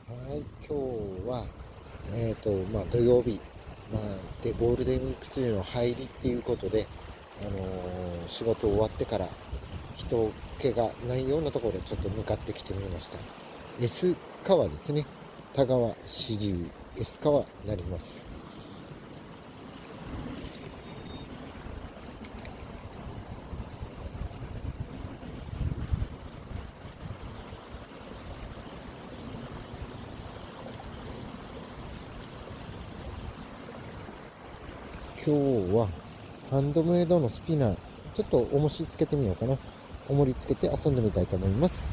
はい、今日は、土曜日、で、ゴールデンウィーク中の入りっていうことで、仕事終わってから人気がないようなところちょっと向かってきてみました。S 川ですね。田川支流 S 川になります。今日はハンドメイドのスピナー、ちょっと重しつけてみようかな。重りつけて遊んでみたいと思います。